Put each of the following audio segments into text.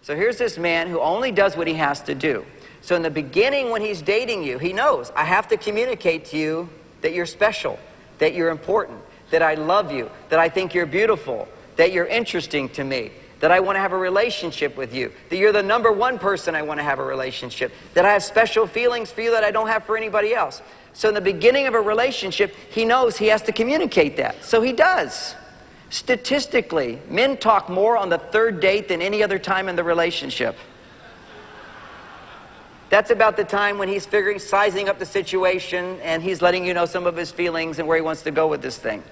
So here's this man who only does what he has to do. So in the beginning, when he's dating you, he knows, I have to communicate to you that you're special, that you're important, that I love you, that I think you're beautiful, that you're interesting to me, that I want to have a relationship with you, that you're the number one person I want to have a relationship, that I have special feelings for you that I don't have for anybody else. So in the beginning of a relationship, he knows he has to communicate that. So he does. Statistically, men talk more on the third date than any other time in the relationship. That's about the time when he's sizing up the situation, and he's letting you know some of his feelings and where he wants to go with this thing.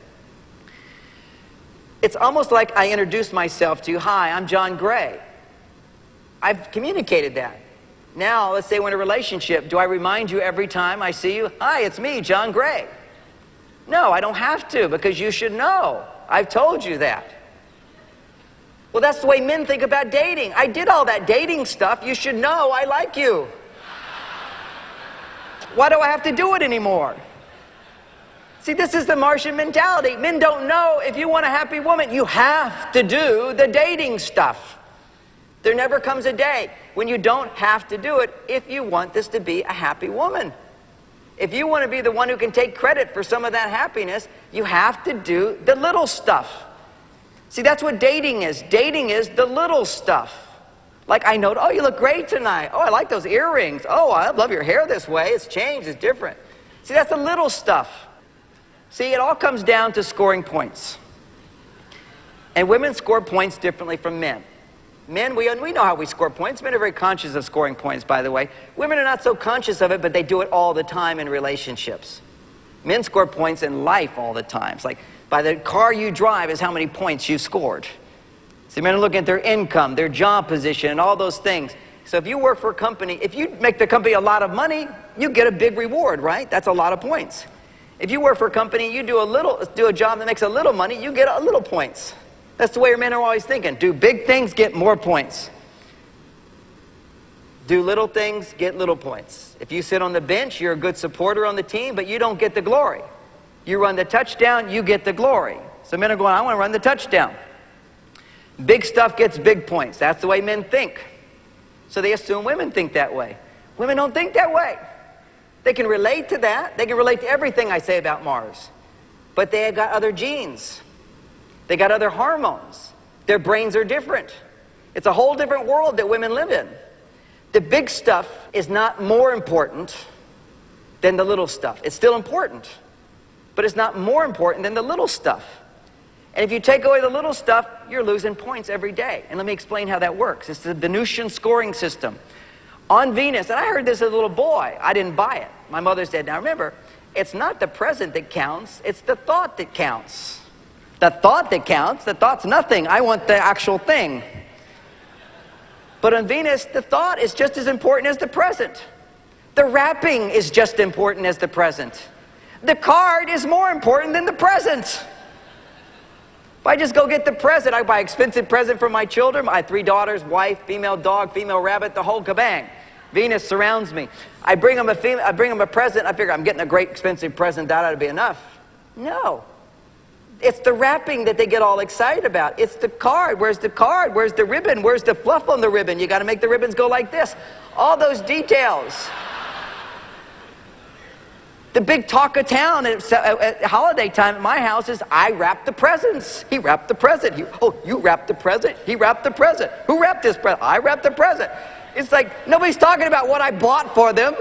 It's almost like I introduced myself to you. Hi, I'm John Gray. I've communicated that. Now, let's say we're in a relationship. Do I remind you every time I see you? Hi, it's me, John Gray. No, I don't have to, because you should know. I've told you that. Well, that's the way men think about dating. I did all that dating stuff. You should know I like you. Why do I have to do it anymore? See, this is the Martian mentality. Men don't know if you want a happy woman, you have to do the dating stuff. There never comes a day when you don't have to do it if you want this to be a happy woman. If you want to be the one who can take credit for some of that happiness, you have to do the little stuff. See, that's what dating is. Dating is the little stuff. Like, I know, oh, you look great tonight. Oh, I like those earrings. Oh, I love your hair this way. It's changed. It's different. See, that's the little stuff. See, it all comes down to scoring points. And women score points differently from men. Men, we know how we score points. Men are very conscious of scoring points, by the way. Women are not so conscious of it, but they do it all the time in relationships. Men score points in life all the time. It's like, by the car you drive is how many points you scored. See, men are looking at their income, their job position, and all those things. So if you work for a company, if you make the company a lot of money, you get a big reward, right? That's a lot of points. If you work for a company, you do a job that makes a little money, you get a little points. That's the way men are always thinking. Do big things, get more points. Do little things, get little points. If you sit on the bench, you're a good supporter on the team, but you don't get the glory. You run the touchdown, you get the glory. So men are going, I want to run the touchdown. Big stuff gets big points. That's the way men think. So they assume women think that way. Women don't think that way. They can relate to that. They can relate to everything I say about Mars. But they have got other genes. They got other hormones. Their brains are different. It's a whole different world that women live in. The big stuff is not more important than the little stuff. It's still important, but it's not more important than the little stuff. And if you take away the little stuff, you're losing points every day. And let me explain how that works. It's the Venusian scoring system. On Venus, and I heard this as a little boy. I didn't buy it. My mother said, now remember, it's not the present that counts, it's the thought that counts. The thought that counts, the thought's nothing. I want the actual thing. But on Venus, the thought is just as important as the present. The wrapping is just as important as the present. The card is more important than the present. If I just go get the present, I buy an expensive present for my children. I have 3 daughters, wife, female dog, female rabbit, the whole kabang. Venus surrounds me. I bring them a present. I figure I'm getting a great expensive present. That ought to be enough. No. It's the wrapping that they get all excited about. It's the card. Where's the card? Where's the ribbon? Where's the fluff on the ribbon? You got to make the ribbons go like this. All those details. The big talk of town at holiday time at my house is, I wrap the presents. He wrapped the present. You wrapped the present. He wrapped the present. Who wrapped this present? I wrapped the present. It's like nobody's talking about what I bought for them.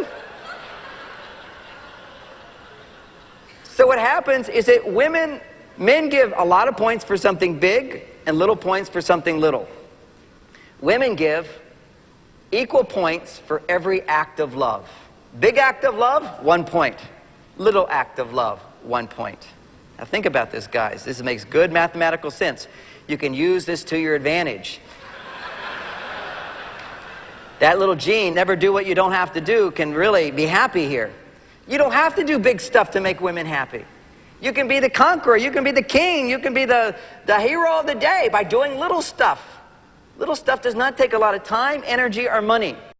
So what happens is that men give a lot of points for something big and little points for something little. Women give equal points for every act of love. Big act of love, 1 point. Little act of love, 1 point. Now think about this, guys. This makes good mathematical sense. You can use this to your advantage. That little gene, never do what you don't have to do, can really be happy here. You don't have to do big stuff to make women happy. You can be the conqueror, you can be the king, you can be the hero of the day by doing little stuff. Little stuff does not take a lot of time, energy, or money.